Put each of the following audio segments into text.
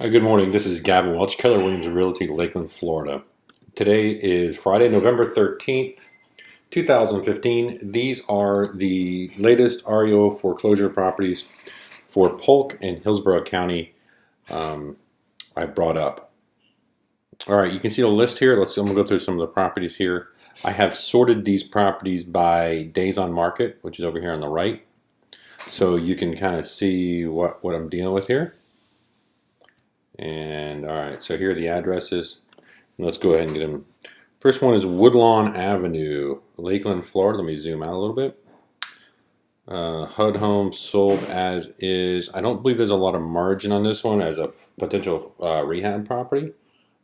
Hi, good morning. This is Gavin Welch, Keller Williams Realty, Lakeland, Florida. Today is Friday, November 13th, 2015. These are the latest REO foreclosure properties for Polk and Hillsboro County I brought up. All right, you can see the list here. I'm going to go through some of the properties here. I have sorted these properties by days on market, which is over here on the right. So you can kind of see what I'm dealing with here. And all right, so here are the addresses. Let's go ahead and get them. First one is Woodlawn Avenue, Lakeland, Florida. Let me zoom out a little bit. HUD home sold as is. I don't believe there's a lot of margin on this one as a potential rehab property,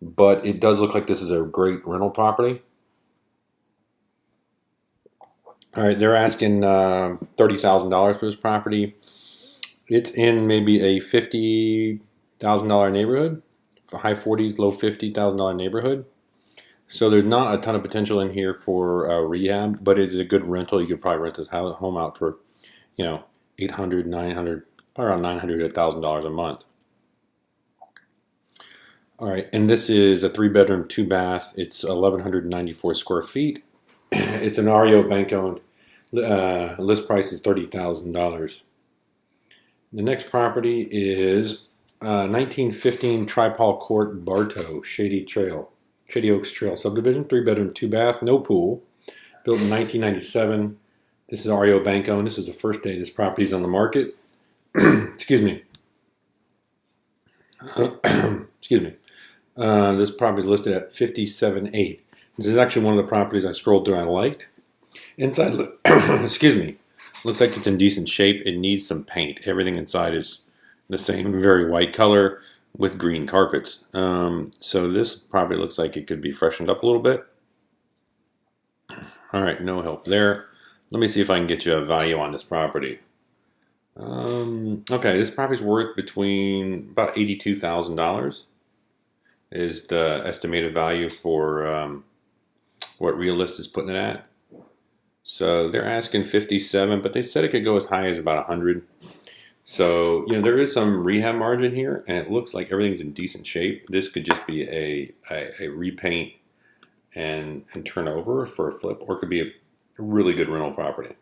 but it does look like this is a great rental property. All right, they're asking $30,000 for this property. It's in maybe a $50,000 neighborhood, high 40s, low $50,000 neighborhood. So there's not a ton of potential in here for rehab, but it's a good rental. You could probably rent this home out for, $800, $900, around $900 to $1,000 a month. All right, and this is a 3-bedroom, 2-bath. It's 1,194 square feet. It's an REO bank owned. List price is $30,000. The next property is 1915 Tripal Court, Bartow, Shady Oaks Trail subdivision, 3-bedroom, 2-bath, no pool, built in 1997. This is REO bank owned. This is the first day this property is on the market. Excuse me. Excuse me. This property is listed at $57,800. This is actually one of the properties I scrolled through and I liked. Inside, excuse me, looks like it's in decent shape. It needs some paint. Everything inside is the same, very white color with green carpets. So this property looks like it could be freshened up a little bit. All right, no help there. Let me see if I can get you a value on this property. Okay, this property's worth between about $82,000 is the estimated value for what Realist is putting it at. So they're asking 57, but they said it could go as high as about 100. So, there is some rehab margin here, and it looks like everything's in decent shape. This could just be a repaint and turnover for a flip, or it could be a really good rental property.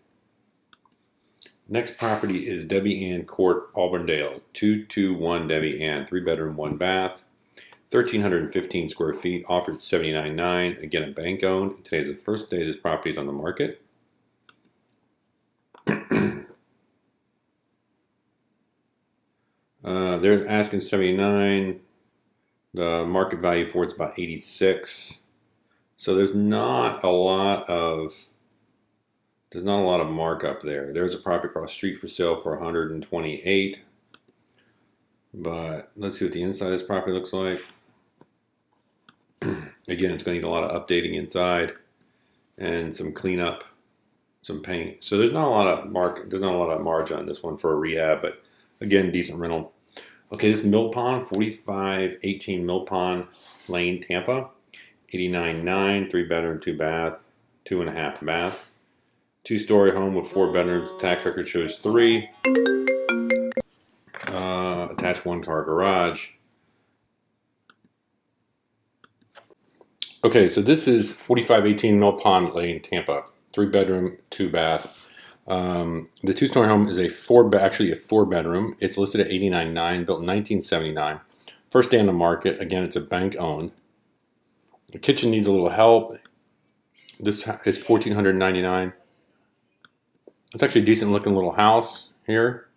Next property is Debbie Ann Court, Auburndale, 221 Debbie Ann, 3-bedroom, 1-bath, 1,315 square feet, offered $79,900. Again, a bank owned. Today's the first day this property is on the market. They're asking $79,000. The market value for it's about $86,000. So there's not a lot of markup there. There's a property across the street for sale for $128,000. But let's see what the inside of this property looks like. Again, it's going to need a lot of updating inside and some cleanup, some paint. So there's not a lot of margin on this one for a rehab, but again, decent rental. Okay, this Mill Pond, 4518 Mill Pond Lane, Tampa, 89,900, 3-bedroom, 2-bath, 2.5 bath, 2-story home with 4 bedrooms. Tax record shows 3. Attached 1-car garage. Okay, so this is 4518 Mill Pond Lane, Tampa, 3-bedroom, 2-bath. The 2-story home is actually a 4-bedroom. It's listed at $89,900, built in 1979. First day on the market. Again, it's a bank owned. The kitchen needs a little help. This is $1,499. It's actually a decent looking little house here.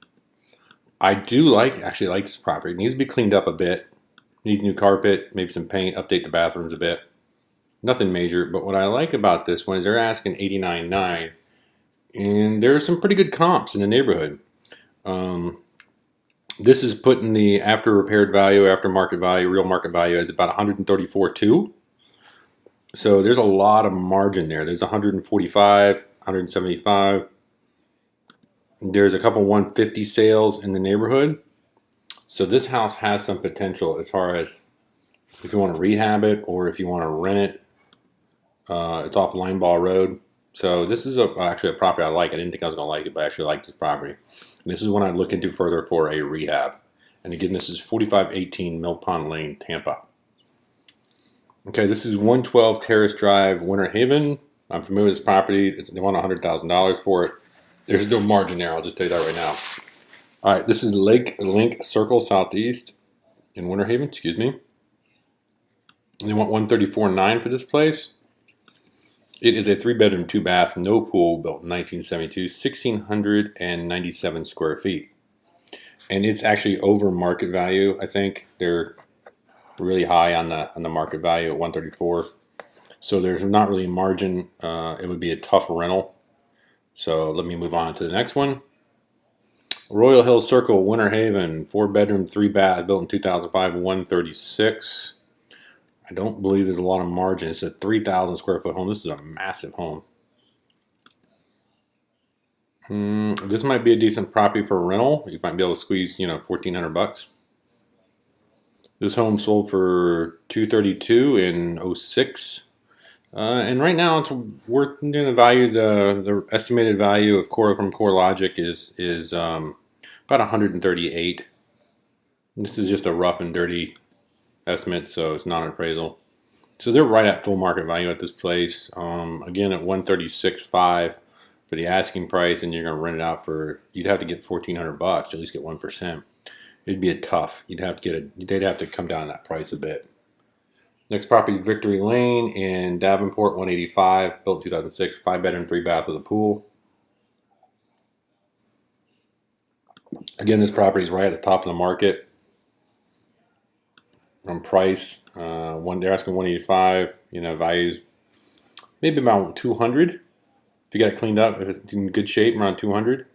I actually like this property. It needs to be cleaned up a bit. Needs new carpet, maybe some paint, update the bathrooms a bit. Nothing major, but what I like about this one is they're asking $89,900, and there are some pretty good comps in the neighborhood. This is putting the after repaired value, after market value, real market value as about $134,200. So there's a lot of margin there. There's $145,000, $175,000. There's a couple 150 sales in the neighborhood. So this house has some potential as far as if you want to rehab it or if you want to rent it. It's off Lineball Road. So this is actually a property I like. I didn't think I was going to like it, but I actually like this property. And this is one I'd look into further for a rehab. And again, this is 4518 Mill Pond Lane, Tampa. Okay, this is 112 Terrace Drive, Winter Haven. I'm familiar with this property. They want $100,000 for it. There's no margin there. I'll just tell you that right now. All right, this is Lake Link Circle Southeast in Winter Haven. Excuse me. They want $134,900 for this place. It is a 3-bedroom, 2-bath, no pool, built in 1972, 1,697 square feet. And it's actually over market value. I think they're really high on the market value at 134. So there's not really margin. It would be a tough rental. So let me move on to the next one. Royal Hill Circle, Winter Haven, 4-bedroom, 3-bath, built in 2005, 136. I don't believe there's a lot of margin. It's a 3,000 square foot home. This is a massive home. This might be a decent property for rental. You might be able to squeeze, $1,400. This home sold for $232 in 06. And right now it's worth the value. The estimated value of from CoreLogic is about 138. This is just a rough and dirty estimate, so it's not an appraisal. So they're right at full market value at this place. Again, at 136.5 for the asking price, and you're going to rent it out for. You'd have to get $1,400 to at least get 1%. It'd be a tough. They'd have to come down that price a bit. Next property is Victory Lane in Davenport, 185, built 2006, 5-bedroom, 3-bath with a pool. Again, this property is right at the top of the market. On price, they're asking 185. Values maybe about 200. If you got it cleaned up, if it's in good shape, around 200.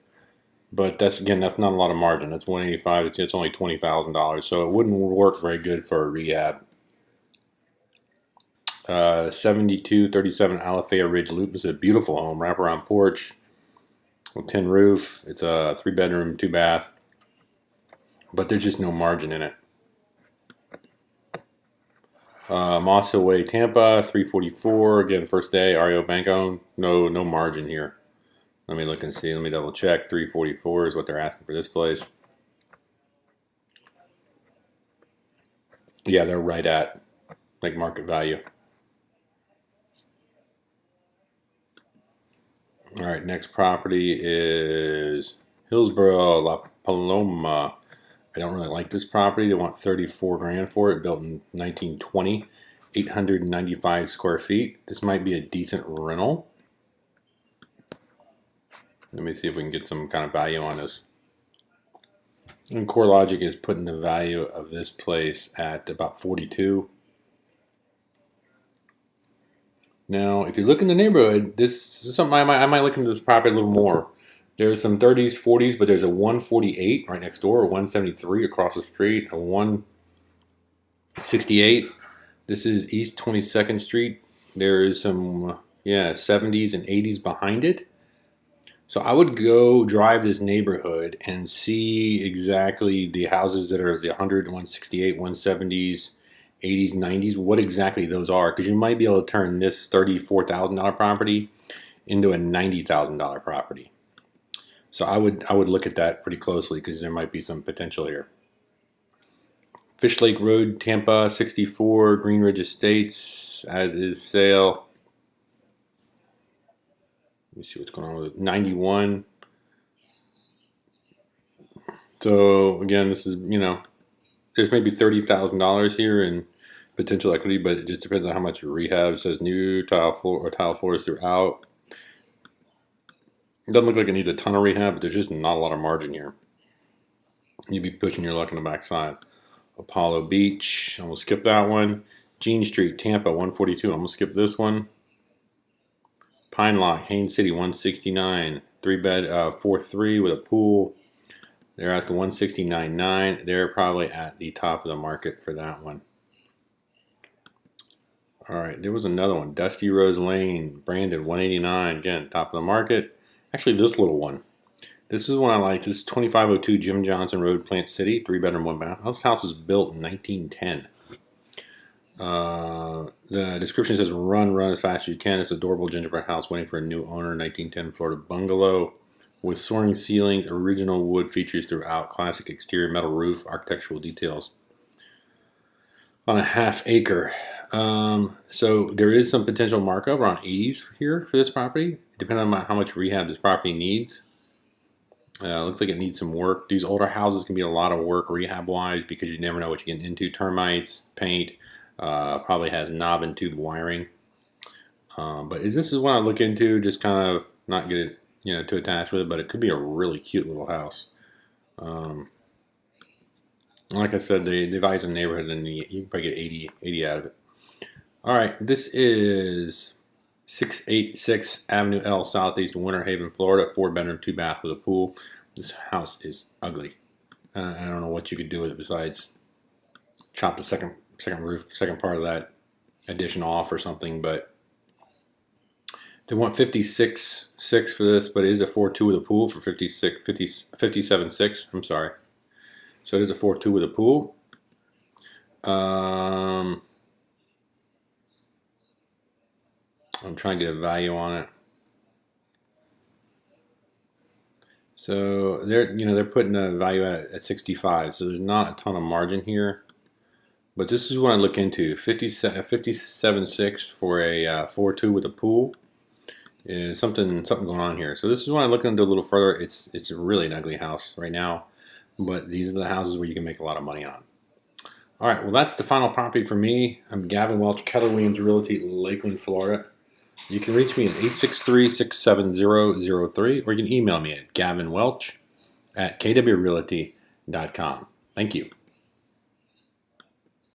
But that's not a lot of margin. That's 185. It's only $20,000, so it wouldn't work very good for a rehab. 7237 Alafaya Ridge Loop. This is a beautiful home, wraparound porch, with tin roof. It's a 3-bedroom, 2-bath, but there's just no margin in it. Moss Hill Way, Tampa, 344. Again, first day, REO bank owned. No margin here. Let me look and see. Let me double check. 344 is what they're asking for this place. Yeah, they're right at market value. All right, next property is Hillsboro La Paloma. I don't really like this property. They want $34,000 for it, built in 1920, 895 square feet. This might be a decent rental. Let me see if we can get some kind of value on this. And CoreLogic is putting the value of this place at about 42. Now, if you look in the neighborhood, this is something I might look into this property a little more. There's some 30s, 40s, but there's a 148 right next door, a 173 across the street, a 168. This is East 22nd Street. There is some 70s and 80s behind it. So I would go drive this neighborhood and see exactly the houses that are the 100, 168, 170s, 80s, 90s, what exactly those are, because you might be able to turn this $34,000 property into a $90,000 property. So I would look at that pretty closely because there might be some potential here. Fish Lake Road, Tampa, 64, Green Ridge Estates, as is sale. Let me see what's going on with it. 91. So again, this is, there's maybe $30,000 here in potential equity, but it just depends on how much rehab. It says new tile floors throughout. It doesn't look like it needs a ton of rehab, but there's just not a lot of margin here. You'd be pushing your luck on the backside. Apollo Beach, I'm going to skip that one. Jean Street, Tampa, 142. I'm going to skip this one. Pine Lock, Haines City, 169. 3-bed, 4-3 with a pool. They're asking 169.9. They're probably at the top of the market for that one. All right, there was another one. Dusty Rose Lane, Brandon, 189. Again, top of the market. Actually, this little one. This is one I like. This is 2502 Jim Johnson Road, Plant City, 3-bedroom, 1-bath. This house was built in 1910. The description says, run as fast as you can. It's an adorable gingerbread house waiting for a new owner, 1910 Florida bungalow. with soaring ceilings, original wood features throughout, classic exterior metal roof, architectural details. On a half acre. So there is some potential markup around 80s here for this property, depending on how much rehab this property needs. Looks like it needs some work. These older houses can be a lot of work rehab-wise because you never know what you're getting into. Termites, paint, probably has knob and tube wiring. But this is what I look into, just kind of not get it, too attached with it, but it could be a really cute little house. Like I said, the value of the neighborhood, and you can probably get 80 out of it. All right, this is 686 Avenue L, Southeast Winter Haven, Florida. 4-bedroom, 2-bath with a pool. This house is ugly. I don't know what you could do with it besides chop the second part of that addition off or something. But they want 56.6 for this, but it is a 4.2 with a pool for 57.6. I'm sorry. So it is a 4.2 with a pool. I'm trying to get a value on it. So they're putting a value at 65. So there's not a ton of margin here. But this is what I look into. 57.6 for a 4.2 with a pool. Is something going on here. So this is what I look into a little further. It's really an ugly house right now. But these are the houses where you can make a lot of money on. All right, well, that's the final property for me. I'm Gavin Welch, Keller Williams Realty, Lakeland, Florida. You can reach me at 863-670-03, or you can email me at gavinwelch@kwrealty.com. Thank you.